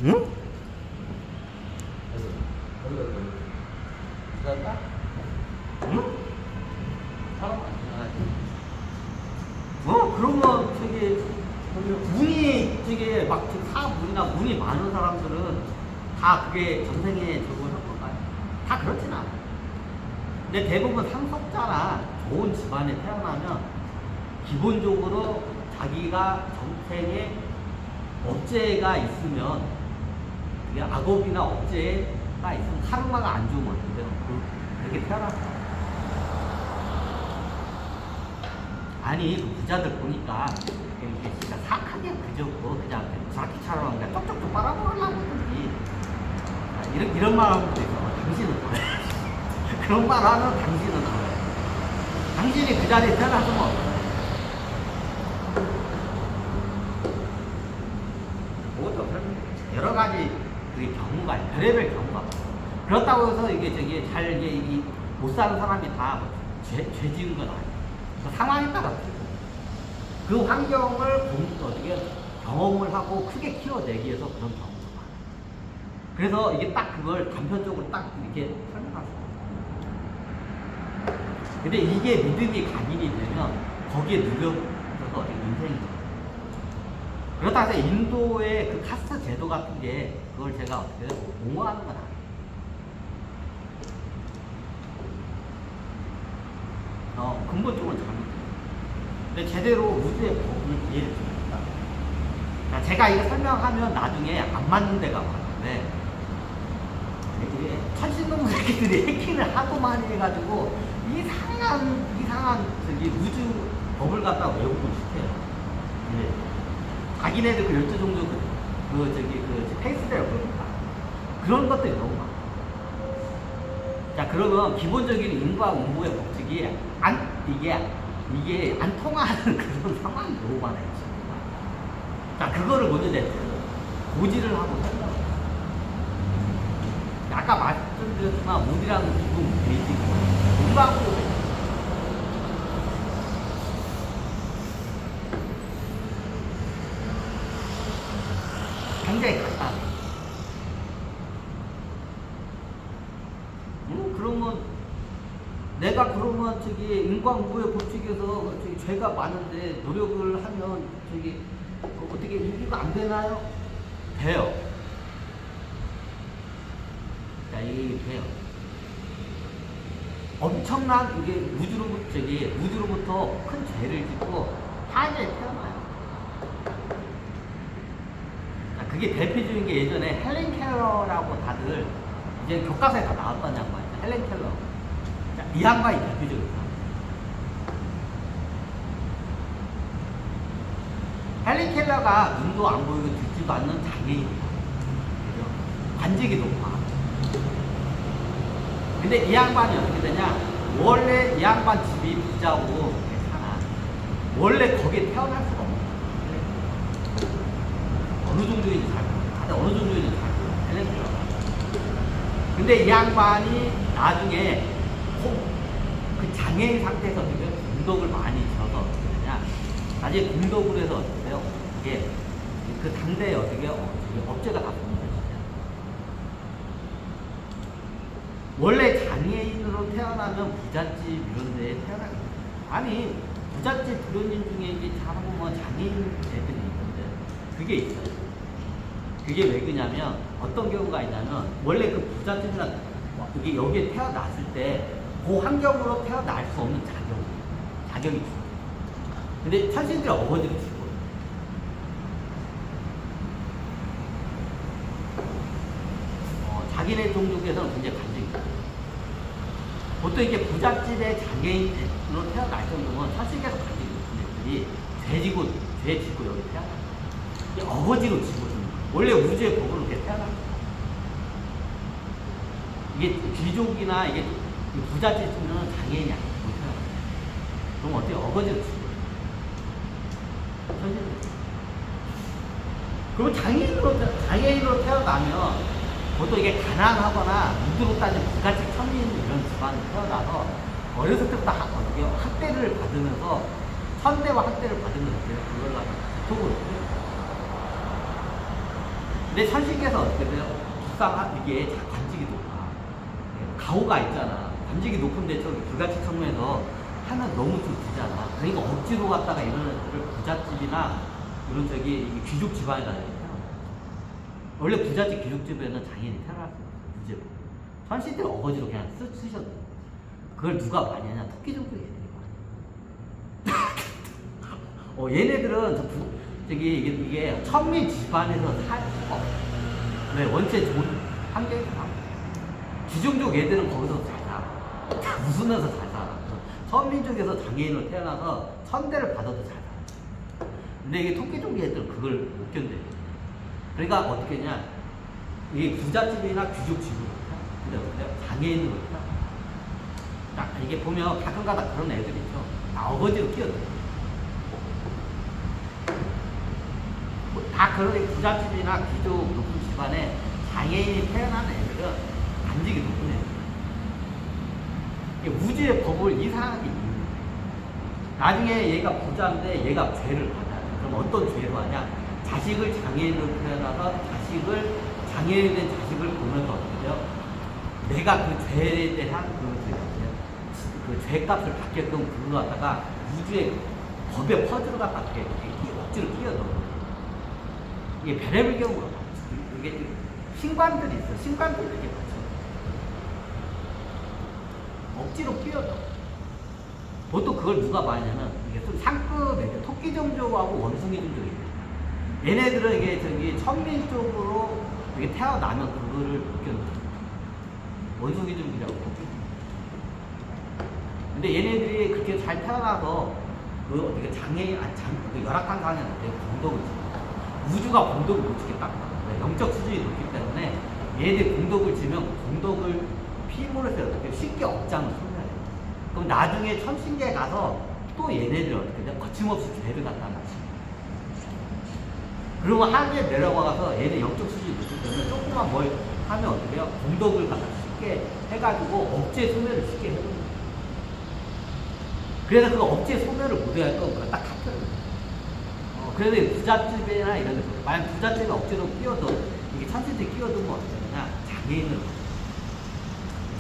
응? 응? 그러면 저기 운이 저기 막 사업운이나 운이 많은 사람들은 다 그게 전생에 저걸 한 건가요? 다 그렇진 않아요. 근데 대부분 상속자나 좋은 집안에 태어나면 기본적으로 자기가 전생에 업재가 있으면 그게 악업이나 업재가 있으면 카르마가 안 좋으면 어떡해요? 그렇게 태어났어요. 아니 그 부자들 보니까 이렇게 진짜 사악하게 그저고 그냥 자기처럼 그냥 쪽쪽쪽 빨아먹으려고 하더니 이런 말 하는 분도 있어. 당신은 그래. 그런 말 하면 당신은 그래. 당신이 그 자리에 태어났으면 어떡해. 그것도 여러 가지 그 경우가 별의별 경우가 그렇다고 해서 이게 저기 잘 이게 못 사는 사람이 다 죄 지은 건 아니에요. 그 상황에 따라 그 환경을 어떻게 경험을 하고 크게 키워내기 위해서 그런 경우가 많아요. 그래서 이게 딱 그걸 단편적으로 딱 이렇게 설명할 수 있어요. 근데 이게 믿음이 강인이 되면 거기에 누려서 어떻게 인생이 그렇다고 해서 인도의 그 카스트 제도 같은 게 그걸 제가 어떻게 옹호하는 건 아니에요. 근본적으로 잘못돼요. 근데 제대로 우주의 법을 이해를 줍니다. 그러니까 제가 이거 설명하면 나중에 안 맞는 데가 많은데 이게 천신놈 새끼들이 해킹을 하도 많이 해가지고 이상한 저기 우주 법을 갖다 외우고 싶어요. 네. 자기네들 그 12종족 그 페이스대로 그럽니다. 그런 것들이 너무 많아요. 자, 그러면 기본적인 인과응보의 법칙이 이게 안 통하는 그런 상황이 너무 많아요. 자, 그거를 먼저 고지를 하고 설명을 해요. 아까 말씀드렸지만 운이라는 기본 베이직은 인과응보 굉장히 간단해요. 그러면 내가 그러면 저기 인과응보의 법칙에서 저기 죄가 많은데 노력을 하면 저기 어떻게 유기가 안 되나요? 돼요. 자, 이게 돼요. 엄청난 이게 우주로부터 큰 죄를 짓고 하늘에 태어나요. 자, 그게 대표적인 게 예전에 헬렌 켈러라고 다들 이제 교과서에 다 나왔던 양반이죠. 헬렌 켈러. 자, 이 양반이 대표적이다. 헬렌 켈러가 눈도 안 보이고 듣지도 않는 장애인이다. 관직이 높아. 근데 이 양반이 어떻게 되냐? 원래 이 양반 집이 부자고 괜찮아. 원래 거기에 태어날 수가 없는 거야. 어느 정도인지 잘 몰라. 다들 어느 정도인지 잘 몰라. 헬렌 켈러가. 근데 이 양반이 나중에 그 장애인 상태에서 어떻게 공덕을 많이 지어서 어떻게 되냐? 나중에 공덕을 해서 어떻게 돼요? 이게 그 당대에 어떻게 업체가 다 보는 거죠. 원래 장애인으로 태어나면 부잣집 이런 데에 태어나는 거예요. 아니 부잣집 도련님 중에 이게 잘하면 장애인 애들이 있는데 그게 있어요. 그게 왜 그러냐면 어떤 경우가 있냐면 원래 그 부잣집이나 여기에 태어났을 때 그 환경으로 태어날 수 없는 자격이 있어요. 근데 천신들이 어거지로 죽어요. 자기네 종족에서는 굉장히 간증이 있어요. 보통 이렇게 부잣집의 장애인으로 태어날 정도면 천신께서 간증이 있는 애들이 죄 짓고 여기 태어나요. 어거지로 죽어요. 원래 우주의 법으로 이렇게 태어난 거예요. 이게 귀족이나 이게 부잣집이면 장애인이 아니고 태어나요. 그럼 어떻게 어거지로 죽어요. 그럼 장애인으로 태어나면 보통 이게 가난하거나 무드로 따지면 부잣집 천민 이런 집안에 태어나서 어렸을 때부터 어떻게 학대를 받으면서 천대와 학대를 받으면서 그걸 가지고 속으로 근데 천식에서 어떻게 돼요? 북상 이게 관직이 높아. 가오가 있잖아. 관직이 높은데 저기 불가치 청문에서 하면 너무 좀 부잖아. 그러니까 억지로 갔다가 이런 부잣집이나 이런 저기 귀족 집안에다 태어나. 원래 부잣집 귀족집에는 장인이 태어날 수 없어. 무죄로. 천신들 어거지로 그냥 쓰셔도 돼. 그걸 누가 많이 하냐? 토끼종족 애들이 많이. 얘네들은 저기 이게 천민 집안에서 살 수가 없어. 왜? 원체 좋은 환경에서 살아. 귀종족 애들은 거기서 잘 살아. 웃으면서 잘 살아. 천민족에서 장애인으로 태어나서 천대를 받아도 잘 살아. 근데 이게 토끼종족 애들은 그걸 못 견뎌. 그러니까 어떻게 했냐? 이게 부잣집이나 귀족집으로 장애인으로 태어나. 이게 보면 가끔가다 그런 애들 있죠. 어거지로 끼어들어. 다 그런 부잣집이나 귀족 높은 집안에 장애인이 태어난 애들은 간직이 높은 애들. 우주의 법을 이상하게 이용해. 나중에 얘가 부자인데 얘가 죄를 받아요. 그럼 어떤 죄로 하냐? 자식을 장애인으로 태어나서 장애인이 된 자식을 보면서 어떻게 돼요? 내가 그 죄에 대한 그 죄값을 받게끔 그걸 갖다가 우주의 법에 퍼즐을 갖다 억지로 끼어들어. 이게 별의별 경우가 많죠. 이게 신관들이 있어. 신관들이 이렇게 많죠. 억지로 끼어들어. 보통 그걸 누가 많이 하냐면 이게 좀 상급의 토끼종족하고 원숭이종족이 있어요. 얘네들은 이게 저기 천민 쪽으로 이게 태어나면 그거를 못 견뎌. 원숭이종이라고. 근데 얘네들이 그렇게 잘 태어나서 그 어떻게 장애인, 그 열악한 상황에 어떻게 공덕을 지어. 우주가 공덕을 못 지겠다. 영적 수준이 높기 때문에 얘네들이 공덕을 지면 공덕을 피임으로써 어떻게 쉽게 억장을 소멸해. 그럼 나중에 천신계에 가서 또 얘네들이 어떻게 돼? 거침없이 죄를 갖다 놨지. 그러면 하늘에 내려가서 얘네 영적 수준이 높기 때문에 조금만 뭘 하면 어떻게 해요? 공덕을 갖다 쉽게 해가지고 억제 소멸을 쉽게 해버려. 그래서 그 억제 소멸을 못해야 또 그걸 딱 합쳐요. 그래서 부잣집이나 이런 데, 만약 부잣집에 억지로 끼워도, 이게 천신들이 끼워두면 어떻게 되냐? 장애인을.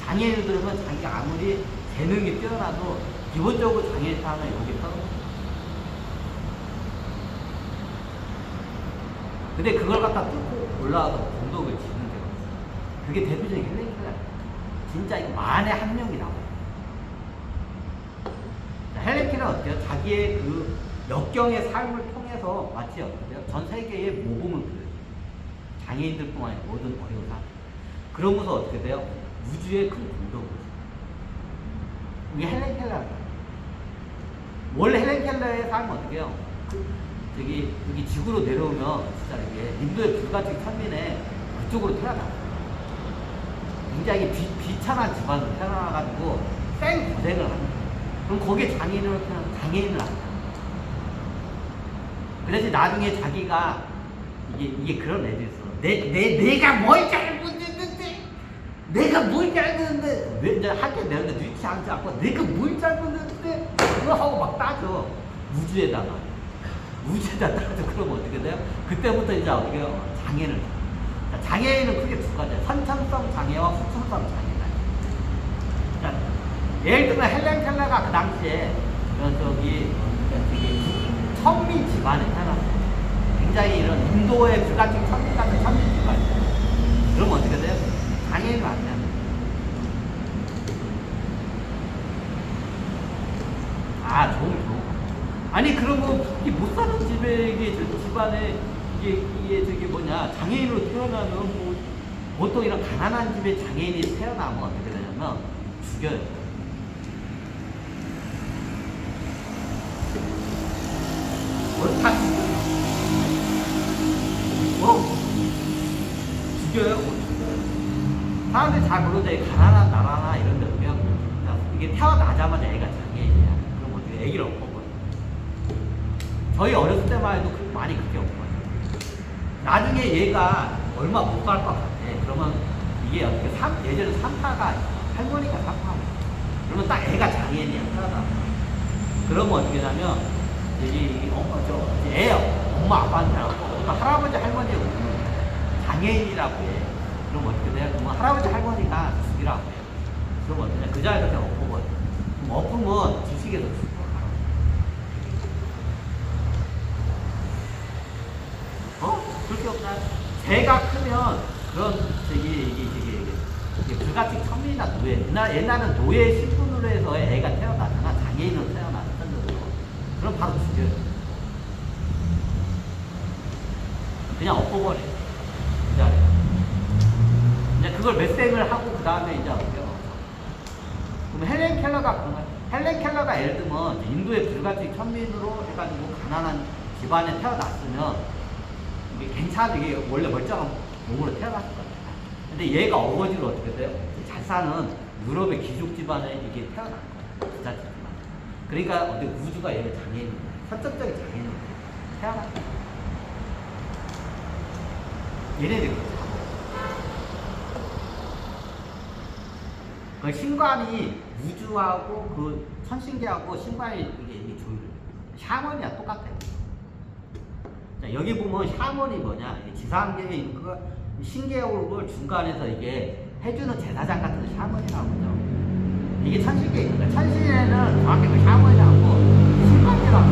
장애인을 들으면 자기가 아무리 재능이 뛰어나도 기본적으로 장애인 타면 여기 떨어져. 근데 그걸 갖다 뚫고 올라와서 공덕을 지는 게 없어. 그게 대표적인 헬렌킬러야. 진짜 이거 만에 한 명이 나와요. 헬렌킬러는 어떻게 해요? 자기의 그 역경의 삶을 통해서 마치 어떻게 해요? 전 세계의 모범을 보여줘요. 장애인들뿐만 아니라 모든 어려운 사람. 그러면서 어떻게 돼요? 우주의 큰 공덕을. 이게 헬렌켈러야. 원래 헬렌켈러의 삶은 어떻게 해요? 여기 지구로 내려오면 진짜 이게 인도의 불가치 천민에 그쪽으로 태어나. 굉장히 비참한 집안으로 태어나가지고 생 고생을 하는 거예요. 그럼 거기에 장애인을 안 해요. 그래서 나중에 자기가 이게 그런 애들이 있어. 내가 뭘 잘못했는데, 내가 뭘 잘못했는데, 이제 할게 내는데 눈치 않지 않고 내가 뭘 잘못했는데 그거 하고 막 따져. 우주에다가 따져. 그러면 어떻게 돼요? 그때부터 이제 어떻게 해요? 장애를. 장애인은 크게 두 가지야. 선천성 장애와 후천성 장애다. 자, 예를 들면 헬렌켈러가 그 당시에 저기 천민 집안에 태어났어요. 굉장히 이런 인도의 불가치 천민 같은 천민 집안이에요. 그러면 어떻게 돼요? 장애인은 안 돼요. 좋은. 아니, 그러면 이게 못 사는 집에, 이게 집안에, 이게 저기 장애인으로 태어나면 뭐, 보통 이런 가난한 집에 장애인이 태어나면 어떻게 되냐면, 죽여요. 다 죽여요. 사람들이 잘 모르는데 가난한 나라나 이런 데 보면 이게 태어나자마자 애가 장애인이야. 그럼 어떻게 애기를 엎어버려. 저희 어렸을 때만 해도 많이 그렇게 엎어버려. 나중에 얘가 얼마 못 갈 것 같아. 그러면 이게 어떻게 예전에 산타가 할머니가 산타. 그러면 딱 애가 장애인이야. 태어나. 그러면 어떻게 하냐면 애 엄마 아빠한테 하고 할아버지 할머니가 오는 거야. 장애인이라고 해. 그럼 어떻게 돼요? 그럼 할아버지 할머니가 죽이라고 해요. 그럼 어떻게 돼? 그 자리에서 그냥 엎어버려. 그럼 엎으면 주식에서 죽어. 그렇게 없나요? 배가 크면 그런 이게 불가침 천민이나 노예, 옛날은 노예 신분으로 해서 애가 태어나잖아. 장애인으로 태어났던 거죠. 그럼 바로 죽여요. 그냥 엎어버려. 그 자리에. 이제 그걸 매생을 하고 그 다음에 이제 어때요? 그럼 헬렌 켈러가 그런 거야. 헬렌 켈러가 예를 들면 인도의 불가침 천민으로 해가지고 가난한 집안에 태어났으면 이게 괜찮아. 이게 원래 멀쩡한 몸으로 태어났을 거야. 근데 얘가 어거지로 어떻게 돼요? 잘 사는 유럽의 귀족 집안에 이게 태어난 거야. 부잣집 집안. 그러니까 어떻게 우주가 얘를 장애인, 선천적인 장애인으로 태어난 거야. 얘네들이 그렇죠. 그 신관이 우주하고 그 천신계하고 신관이 이게 조율. 샤먼이랑 똑같아요. 자, 여기 보면 샤먼이 뭐냐? 지상계에 있는 그 신계에 오르고 중간에서 이게 해주는 제사장 같은 샤먼이라고 하죠. 이게 천신계에 있는 거야. 천신에는 정확히 그 샤먼이라고 신관이라고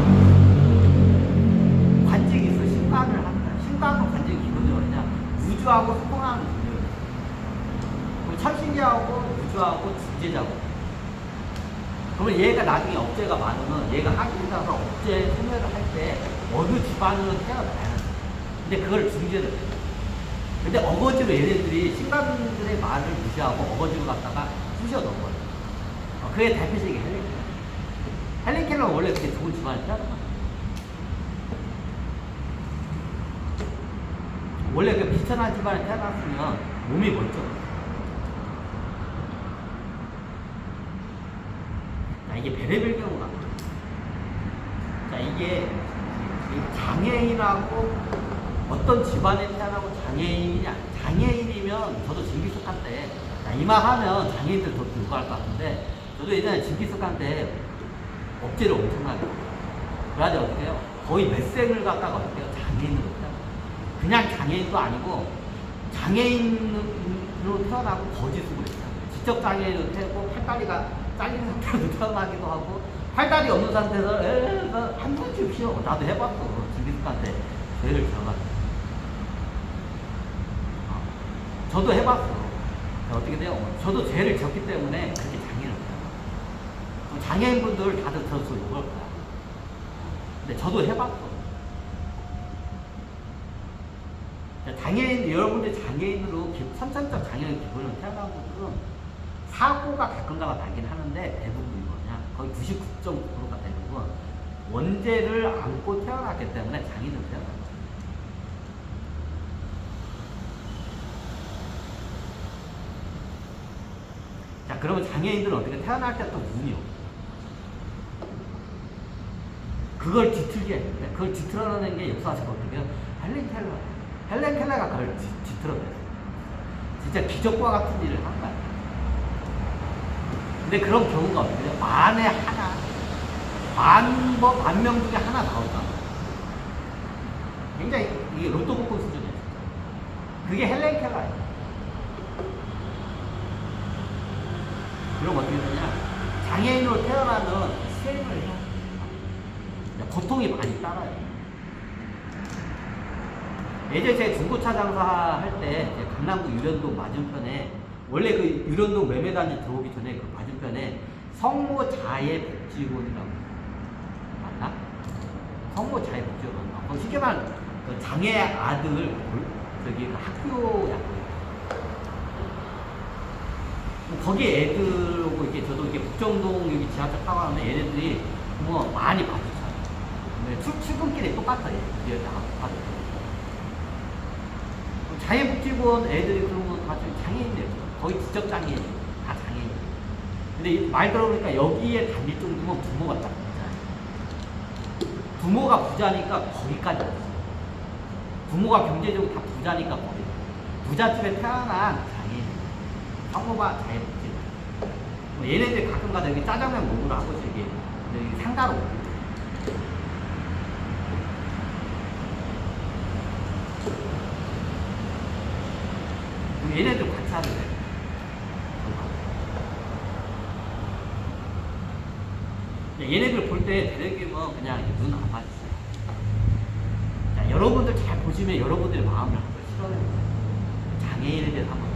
관직이 있어. 신관을 한다. 신관과 관직이 기본적으로 뭐냐? 우주하고 소통하는 분이에요. 천신계하고 우주하고 중재자고. 그러면 얘가 나중에 억제가 많으면 얘가 학교에 가서 억제 소멸을 할 때 어느 집안으로 태어나요. 근데 그걸 중재를 해요. 근데 어거지로 얘네들이 신관들의 말을 무시하고 어거지로 갖다가 쑤셔 넣어버려요. 그게 대표적인 헬렌 켈러. 헬렌 켈러는 원래 그렇게 좋은 집안에 태어난 거야. 원래 그 비천한 집안에 태어났으면 몸이 멀쩡해. 자, 이게 별의별 경우가 많아요. 자, 이게 장애인하고 어떤 집안에 태어나고 장애인이냐. 장애인이면 저도 징기스칸 때, 자, 이만하면 장애인들 더 들고 갈 것 같은데, 저도 예전에 징기스칸 때 억제를 엄청나게 해요. 그래가지고 어떻게 해요? 거의 몇 생을 갖다가 어떻게 해요? 장애인으로 태어나요. 그냥 장애인도 아니고, 장애인으로 태어나고 거짓으로 했어요. 지적 장애인으로 태어나고, 팔다리가 잘린 상태로 태어나기도 하고, 팔다리 없는 상태에서 한 번쯤 쉬어. 나도 해봤어. 징기스칸 때 죄를 져가지고. 저도 해봤어. 어떻게 돼요? 저도 죄를 졌기 때문에 그렇게 장애를 해요. 장애인분들 다들 저서 욕을 거야. 근데 저도 해봤어. 장애인, 여러분들 장애인으로 선천적 장애인 기본으로 태어난 분들은 사고가 가끔가다 나긴 하는데 대부분이 뭐냐? 거의 99.9%가 대부분 원죄를 안고 태어났기 때문에 장애인으로 태어났어요. 자, 그러면 장애인들은 어떻게 태어날 때 또 운이 없어. 그걸 뒤틀게 했는데, 그걸 뒤틀어내는 게 역사적 어떻게 해요? 헬렌 켈러예요. 헬렌 켈러가 그걸 뒤틀어냈어요. 진짜 기적과 같은 일을 한 거야. 근데 그런 경우가 어떻게 만에 하나, 만 명 중에 하나 나올까? 굉장히 이게 로또 복권 수준이에요. 그게 헬렌 켈러예요. 그럼 어떻게 되냐? 장애인으로 태어나면 수행을 해요. 고통이 많이 따라요. 예전에 제가 중고차 장사할 때 강남구 유련동 맞은편에 원래 그 유련동 매매단지 들어오기 전에 그 맞은편에 성모자애복지원이라고 맞나? 성모자애복지원. 쉽게 말하면 그 장애 아들 저기 그 학교야. 거기 애들하고 이렇게 저도 이렇게 북정동 여기 지하철 타고 가는데 얘네들이 뭐 많이 봐주잖아요. 출근길에 똑같아요. 자애복지원 애들이 그러면 다 장애인이에요. 거의 지적 장애인, 다 장애인. 근데 말 들어보니까 여기에 다닐 정도면 부모가 딱 부자예요. 부모가 부자니까 거기까지 왔어요. 부모가 경제적으로 다 부자니까 거기. 부잣집에 태어난 장애인. 성모가 자애복지원. 얘네들 가끔가다 여기 짜장면 먹으러 한 번씩 여기 상가로 오고. 얘네들 같이 하면 돼. 얘네들 볼 때 대대기면 그냥 눈 아파지세요. 자, 여러분들 잘 보시면 여러분들의 마음을 한번 실어내보세요. 장애인에 대해서 한번